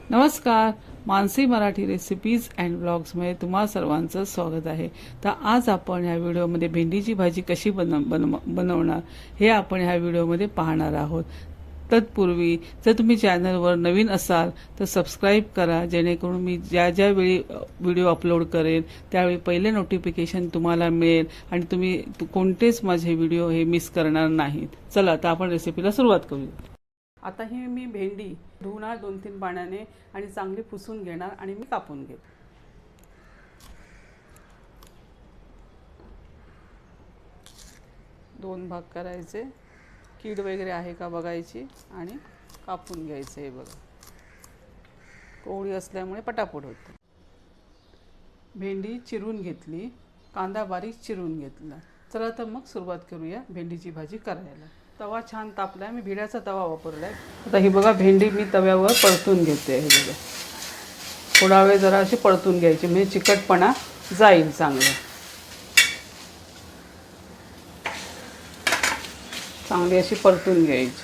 नमस्कार, Mansi Marathi recipes and ब्लॉग्समध्ये तुम्हा सर्वांचं स्वागत आहे। तर आज आपण ह्या व्हिडिओमध्ये भेंडीची भाजी कशी बनवणार हे आपण ह्या व्हिडिओमध्ये पाहणार आहोत। तत्पूर्वी जर तुम्ही चॅनलवर नवीन असाल तर सबस्क्राईब करा, जेणेकरून मी ज्या वेळी व्हिडिओ अपलोड करेन त्यावेळी पहिले नोटिफिकेशन तुम्हाला मिळेल आणि तुम्ही कोणतेच माझे व्हिडिओ हे मिस करणार नाहीत। चला आता आपण रेसिपीला सुरुवात करूया। आता ही मी भेंडी धुणार 2-3 पाण्याने आणि चांगली पुसून घेणार आणि मी कापून घेते। दोन भाग करायचे, कीड वगैरे आहे का बघायची आणि कापून घ्यायचे। हे बघा, कोवळी असल्यामुळे पटापट होते। भेंडी चिरून घेतली, कांदा बारीक चिरून घेतला। चला तर मग सुरुवात करूया भेंडीची भाजी करायला। तवा छान तापलाय, मी भिड्याचा तवा वापरलाय। आता ही बघा भेंडी मी तव्यावर परतून घेते। हे बघा, थोडा वेळ जरा अशी परतून घ्यायची म्हणजे चिकटपणा जाईल चांगला। चांगली अशी परतून घ्यायची,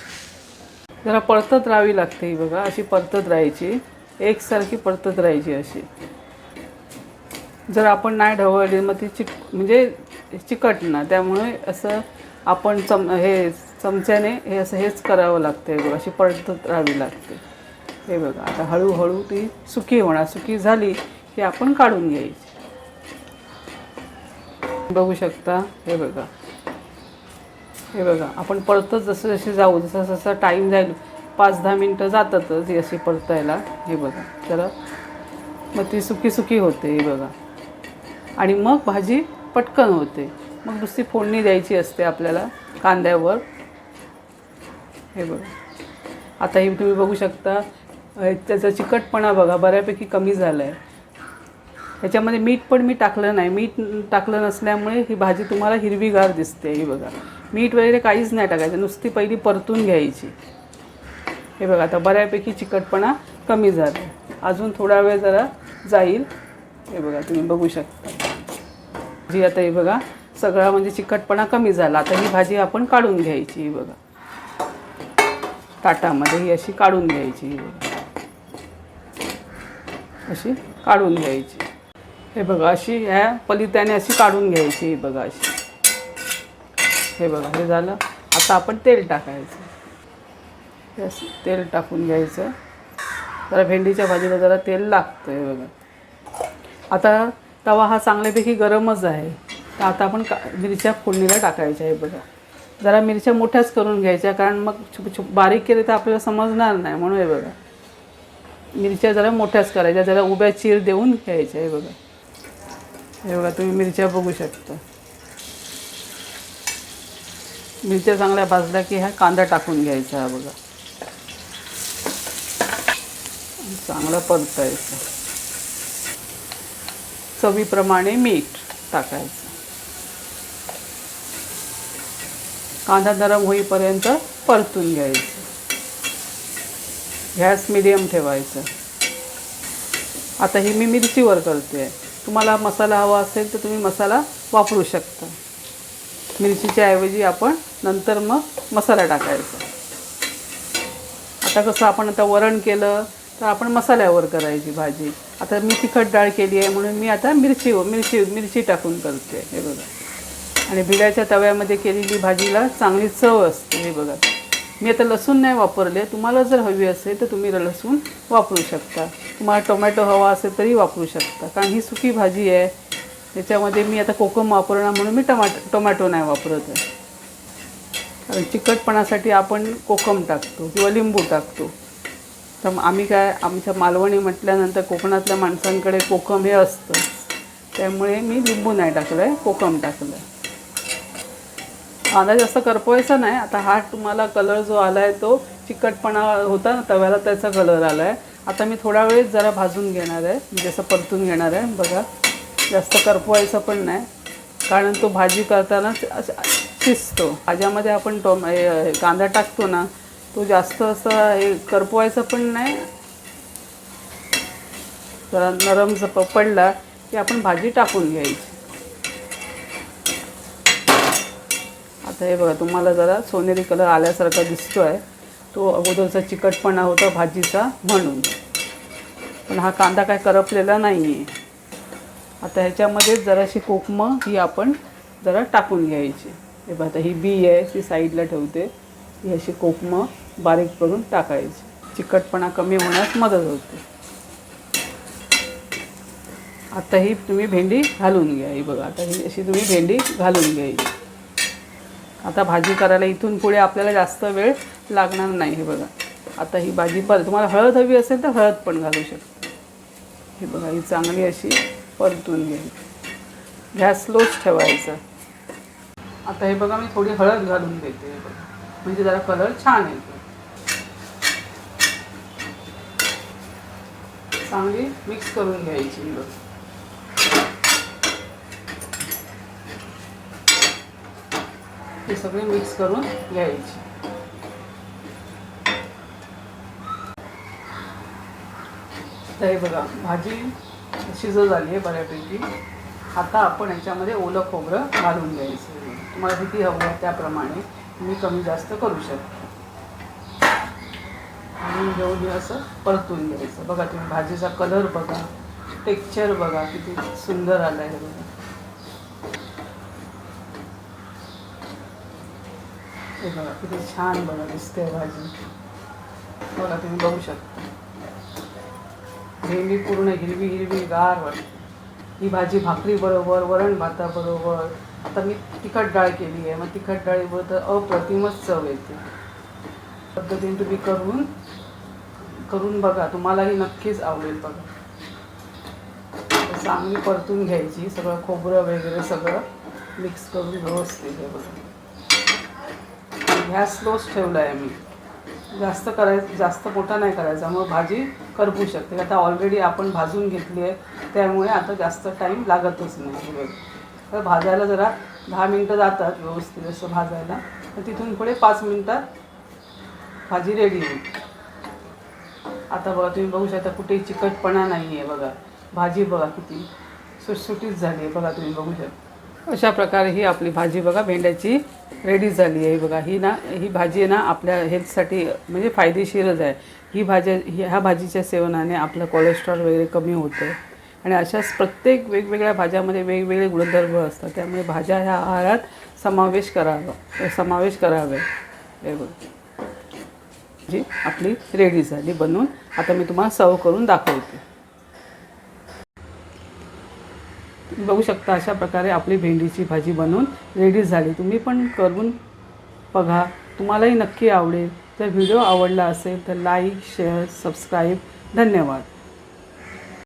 जरा परतत राहावी लागते। ही बघा अशी परतत राहायची, एकसारखी परतत राहायची अशी। जर आपण नाही ढवळली मग ती म्हणजे चिकटणार, त्यामुळे असं आपण चमच्याने हे असं हेच करावं लागतं। बघा अशी परतत राहावी लागते। हे बघा आता हळूहळू ती सुकी होणार, सुकी झाली की आपण काढून घ्यायची। बघू शकता, हे बघा, हे बघा आपण परतत जसं जसे जाऊ, जसं टाईम जाईल 5-10 मिनटं जातातच ही अशी परतायला। हे बघा जरा मग ती सुकी सुकी होते। हे बघा, आणि मग भाजी पटकन होते। मग नुसती फोडणी द्यायची असते आपल्याला कांद्यावर। हे बघा आता ही तुम्ही बघू शकता, त्याचा चिकटपणा बघा बऱ्यापैकी कमी झाला आहे। ह्याच्यामध्ये मीठ पण मी टाकलं नाही, मीठ टाकलं नसल्यामुळे ही भाजी तुम्हाला हिरवीगार दिसते। ही बघा, मीठ वगैरे काहीच नाही टाकायचं, नुसती पहिली परतून घ्यायची। हे बघा आता बऱ्यापैकी चिकटपणा कमी झाला, अजून थोडा वेळ जरा जाईल। हे बघा तुम्ही बघू शकता जी आता हे बघा सगळा म्हणजे चिकटपणा कमी झाला। आता ही भाजी आपण काढून घ्यायची। ही बघा ताटामध्ये ही अशी काढून घ्यायची। ही बघा अशी काढून घ्यायची। हे बघा अशी ह्या पलित्याने अशी काढून घ्यायची। ही बघा अशी, हे बघा हे झालं। आता आपण तेल टाकायचं, असं तेल टाकून घ्यायचं। जरा भेंडीच्या भाजीला जरा तेल लागतं। हे बघा आता तवा हा चांगल्यापैकी गरमच आहे। तर आता आपण मिरच्या फोडणीला टाकायच्या। हे बघा जरा मिरच्या मोठ्याच करून घ्यायच्या, कारण मग बारीक केले तर आपल्याला समजणार नाही, म्हणून हे बघा मिरच्या जरा मोठ्याच करायच्या, जरा उभ्या चीर देऊन घ्यायच्या। हे बघा, हे बघा तुम्ही मिरच्या बघू शकता। मिरच्या चांगल्या भाजल्या की हा कांदा टाकून घ्यायचा। हा बघा चांगला परतायचं, चवीप्रमाणे मीठ टाकायचं। कांदा नरम होईपर्यंत परतून घ्यायचं, गॅस मिडियम ठेवायचं। आता ही मी मिरचीवर करते, तुम्हाला मसाला हवा असेल तर तुम्ही मसाला वापरू शकता। मिरचीच्या ऐवजी आपण नंतर मग मसाला टाकायचा। आता कसं आपण आता वरण केलं तर आपण मसाल्यावर करायची भाजी। आता मी तिखट डाळ केली आहे म्हणून मी आता मिरची टाकून करते। हे बघा, आणि भिड्याच्या तव्यामध्ये केलेली भाजीला चांगली चव असते। हे बघा मी आता लसूण नाही वापरले, तुम्हाला जर हवी असेल तर तुम्ही लसूण वापरू शकता। तुम्हाला टोमॅटो हवा असेल तरी वापरू शकता, कारण ही सुकी भाजी आहे। त्याच्यामध्ये मी आता कोकम वापरणार म्हणून मी टोमॅटो नाही वापरत आहे, कारण चिकटपणासाठी आपण कोकम टाकतो किंवा लिंबू टाकतो। तर आम्ही काय, आमच्या मालवणी म्हटल्यानंतर कोकणातल्या माणसांकडे कोकम हे असतं, त्यामुळे मी लिंबू नाही टाकलं आहे, कोकम टाकलं आहे। कांदा जास्त करपवायचा नाही। आता हा तुम्हाला कलर जो आला आहे तो चिकटपणा होता ना तव्याला, त्याचा कलर आला आहे। आता मी थोडा वेळ जरा भाजून घेणार आहे, म्हणजे असं परतून घेणार आहे। बघा जास्त करपवायचं पण नाही, कारण तो भाजी करताना शिजतो। भाज्यामध्ये आपण कांदा टाकतो ना, तो जास्त असं हे करपवायचं पण नाही। जरा नरम पडला की आपण भाजी टाकून घ्यायची। आता हे बघा तुम्हाला जरा सोनेरी कलर आल्यासारखा दिसतो आहे, तो अगोदरचा चिकटपणा होता भाजीचा म्हणून। पण हा कांदा काय करपलेला नाही आहे. आता ह्याच्यामध्ये जराशी कोकमं ही आपण जरा टाकून घ्यायची. हे बघा, आता ही बी आहे ती साईडला ठेवते. ही अशी कोकमं बारीक करून टाकायची. चिकटपणा कमी होण्यास मदत होते. आता ही तुम्ही भेंडी घालून घ्या. ही बघा, आता ही अशी तुम्ही भेंडी घालून घ्यायची. आता भाजी करायला इथून पुढे आपल्याला जास्त वेळ लागणार नाही. हे बघा, आता ही भाजी तुम्हाला हळद हवी असेल तर हळद पण घालू शकता. हे बघा, ही चांगली अशी परतून घ्यायची. गॅस स्लोच ठेवायचा. आता हे बघा, मी थोडी हळद घालून देते. हे बघा, म्हणजे जरा कलर छान येतो. चांगली मिक्स करून घ्यायची. बघा, हे सगळे मिक्स करून घ्यायची. तर हे बघा, भाजी शिजत झाली आहे बऱ्यापैकी. आता आपण याच्यामध्ये ओलं खोबरं घालून घ्यायचं. तुम्हाला किती हवं आहे त्याप्रमाणे तुम्ही कमी जास्त करू शकता. आणि घेऊन असं परतून घ्यायचं. बघा, तुम्ही भाजीचा कलर बघा, टेक्स्चर बघा किती सुंदर आलं आहे. बघा, हे बघा किती छान बघा दिसते भाजी. बघा, तुम्ही बघू शकता. भेंडी पूर्ण हिरवी हिरवी गार वाटते. ही भाजी भाकरी बरोबर, वरण भाताबरोबर. आता मी तिखट डाळ केली आहे, मग तिखट डाळीबरोबर तर अप्रतिमच चव येते. पद्धतीने तुम्ही करून बघा, तुम्हालाही नक्कीच आवडेल. बघा, चांगली परतून घ्यायची. सगळं खोबरं वगैरे सगळं मिक्स करून व्यवस्थित. हे बघा, गॅस स्लोच ठेवला आहे मी. जास्त मोठा नाही करायचा, मग भाजी करपू शकते. आता ऑलरेडी आपण भाजून घेतली आहे, त्यामुळे आता जास्त टाईम लागतच नाही. बघ, तर भाजायला जरा 10 मिनटं जातात व्यवस्थित असं भाजायला. तर तिथून पुढे 5 मिनटात भाजी रेडी होईल. आता बघा, तुम्ही बघू शकता कुठेही चिकटपणा नाही आहे. बघा, भाजी बघा किती सुटसुटीत झाली आहे. बघा, तुम्ही बघू शकता. अशा प्रकारे ही आपली भाजी बघा भेंड्याची रेडी झाली आहे. बघा, ही भाजी आहे ना आपल्या हेल्थसाठी म्हणजे फायदेशीरच आहे. ह्या भाजीच्या सेवनाने आपलं कोलेस्ट्रॉल वगैरे कमी होतं. आणि अशाच प्रत्येक वेगवेगळ्या भाज्यामध्ये वेगवेगळे गुणधर्म असतात. त्यामुळे भाज्या ह्या आहारात समावेश करावे. हे बघा, जी आपली रेडी झाली बनवून. आता मी तुम्हाला सर्व करून दाखवते. तुम्ही बघू शकता अशा प्रकारे आपली भेंडीची भाजी बनवून रेडी झाली. तुम्ही पण करून बघा, तुम्हालाही नक्की आवडेल. तर व्हिडिओ आवडला असेल तर लाईक, शेअर, सबस्क्राईब. धन्यवाद.